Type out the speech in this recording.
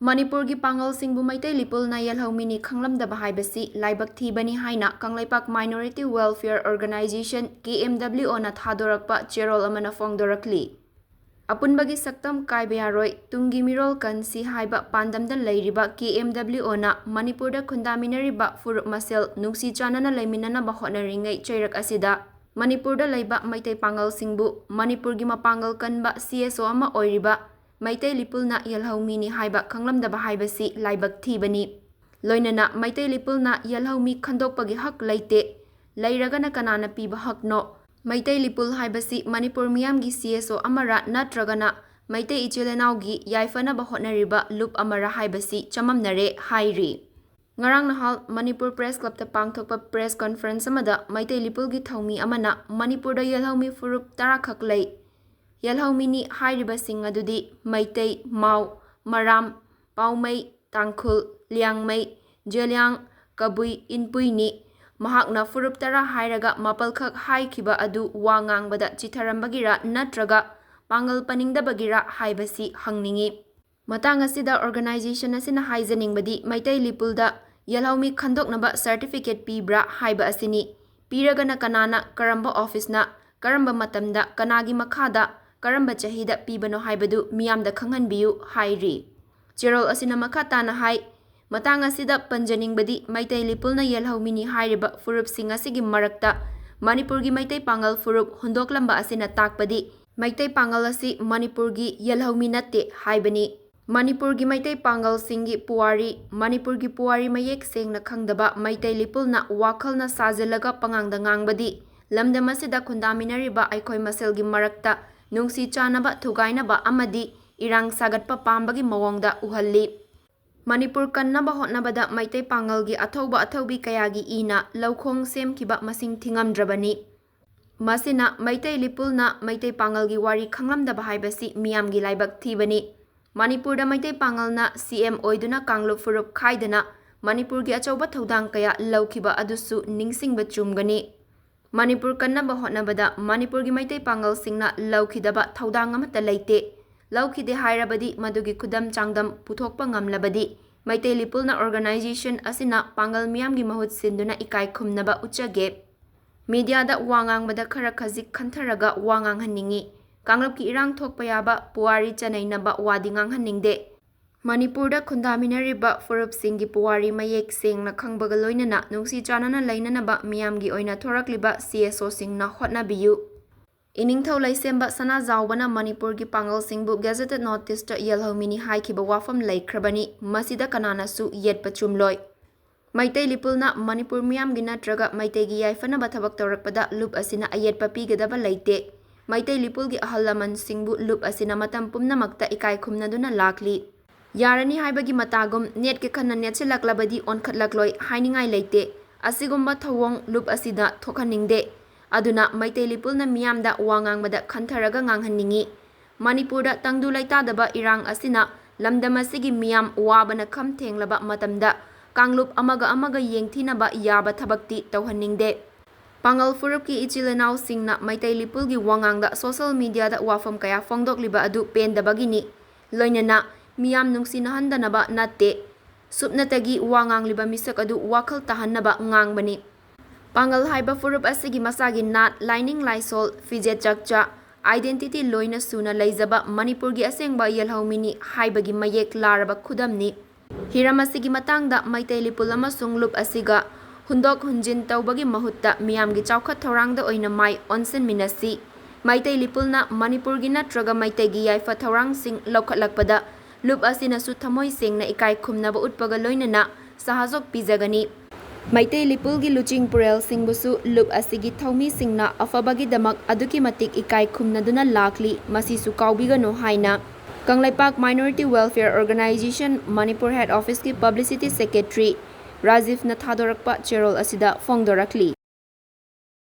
Manipur gi Pangal Singbu Meitei Lipulna Yelhoumee ni Khanglamdaba haibasi Laibak Thibani haina Laibak Minority Welfare Organization Kmwo na thadorakpa cherol amana fongdorakli. Apunbagi saktam kaibeyaroi tungi mirol kansi haiba pandamda leiriba Kmwo na Manipurda khundaminariba furup masel nungsi chanana leiminana hotnaringai chairak asida Manipurda leiba Meitei Pangal Singbu Manipurgi mapangal kanba CSO ama oiriba Meitei Lipulna Yelhoumee ni haiba Khanglamdaba haibasi Laibak Thibani. Loinana Meitei Lipulna Yelhoumee khandokpagi hak leite leiragana kanana piba hakno Meitei Lipul haibasi Manipur miyamgi CSO amara natragana Meitei ichilenaugi yaifanaba hotnariba loop amara haibasi chamamnare hairi. Ngarang nahal Manipur Press Club ta pangthokpa press conference amada Meitei Lipulgi thaumi amana Manipurda Yelhoumee furup tarakhak lei. Yelhoumee ni hairiba sing adudi Meitei, Mau, Maram, Paumei, Tangkhul, Liangmei, Jeliang, Kabui, Inpui ni mahakna furup tara hairaga mapalkhak haikhiba adu wa ngangbada chitharambagira natraga pangal paningdabagira haibasi hangningi. Matang asida organization asina haizaningbadi Meitei Lipulda Yelhoumee khandoknaba certificate pibra haiba asini. Piragana kanana karamba office na karamba matamda kanagi makhada karamba chahida pibano haibadu miyamda khanghanbiyu hairi. Cherol asina makhatana hai matang asida panjaningbadi Meitei Lipulna Yelhoumee ni hairiba furup sing asigi marakta Manipurgi Meitei Pangal furup hundoklamba asina takpadi Meitei Pangal asi Manipurgi Yelhoumee natte haibani. Manipurgi Meitei Pangal singi puwari Manipurgi puwari mayek sengna khangdaba Meitei Lipulna wakhalna sajelaga pangangda ngangbadi lamdam asida khundaminariba aikoi maselgi marakta nungsi chanaba thugainaba amadi irang sagatpa pambagi mawongda uhalli. Manipur kannaba hotnabada Meitei Pangalgi athaubi kayagi ina laukhong semkiba masing thingamdrabani. Masina Meitei Lipulna Meitei Pangalgi wari Khanglamdaba haibasi miyamgi Laibak Thibani. Manipurda Meitei Pangalna CM oiduna kanglup furup khaidana Manipurgi achauba thodang kaya laukhiba adusu ningsingba chumgani. Manipur kannaba hotnabada Manipurgi Meitei Pangal singna laukhidaba thodang amata leite. Laukhide hairabadi madugi khudam changdam puthokpa ngamlabadi Meitei Lipulna organization asina Pangal miyamgi mahut sinduna ikai khumnaba uchage. Mediada wangangbada khara khazik khantharaga wangang haningi. Kanglapki irang thokpa yaba puwari chanainaba wadi nganghaningde. Manipurda khundaminariba furup singi puwari mayek sengna khangbaga loinana nungsi chanana lainanaba miyamgi oina thorakliba CSO singna hotnabiyu. Iningthau laisemba sana zawbana Manipurgi Pangal Singbu gazetted notice ta Yelhoumee ni haikhiba wafam laikhrabani masida kananasu yetpa chumloi. Meitei Lipulna Manipur miyamgi natraga Meiteigi yaifanaba thabak tawrakpada loop asina ayetpa pigadaba leite. Meitei Lipulgi ahalaman Singbu loop asina matam pumnamakta ikai khumnaduna lakli. Yarani haibagi matagum net ke khana netchilaklabadi onkhatlakloi hainingai leite. Asigumba thawong loop asida thokhaningde. Aduna Meitei Lipulna miyamda wangangbada khantharaga nganghanningi. Manipurda tangdu laitadaba irang asina lamdam asigi miyam wabana kham thenglaba matamda kanglup amaga yengthinaba yaba thabakti tawhanningde. Pangal furupki ichilenau singna Meitei Lipulgi wangangda social media da wafam kaya fongdokliba adu pendabagini. Loinana miyam nungsinahandanaba natte. Supnatagi wangangliba misak adu wakhal tahannaba ngangbani. Pangal haiba furup asigi masagi nat lining laisol fidget chakcha identity loina suna leizaba Manipurgi asengba Yelhoumee ni haibagi mayek laraba khudamni. Hiram asigi matangda Meitei Lipul amasung loop asiga hundok hunjin tawbagi mahutta miyamgi chawkhat thorangda oina mai onsen minasi. Meitei Lipulna Manipurgi natraga Meiteigi yaifa thorang sing laukhatlakpada loop asina su thamoi sengna ikai khumnaba utpaga loinana sahajok pijagani. Meitei Lipulgi luching purel singbusu loop asigi thaumi singna afabagi damak aduki matik ikai khumnaduna lakli masisu kaubigano haina. Laibak Minority Welfare Organization Manipur Head Office ki Publicity Secretary Rajiv na thadorakpa cherol asida fongdorakli.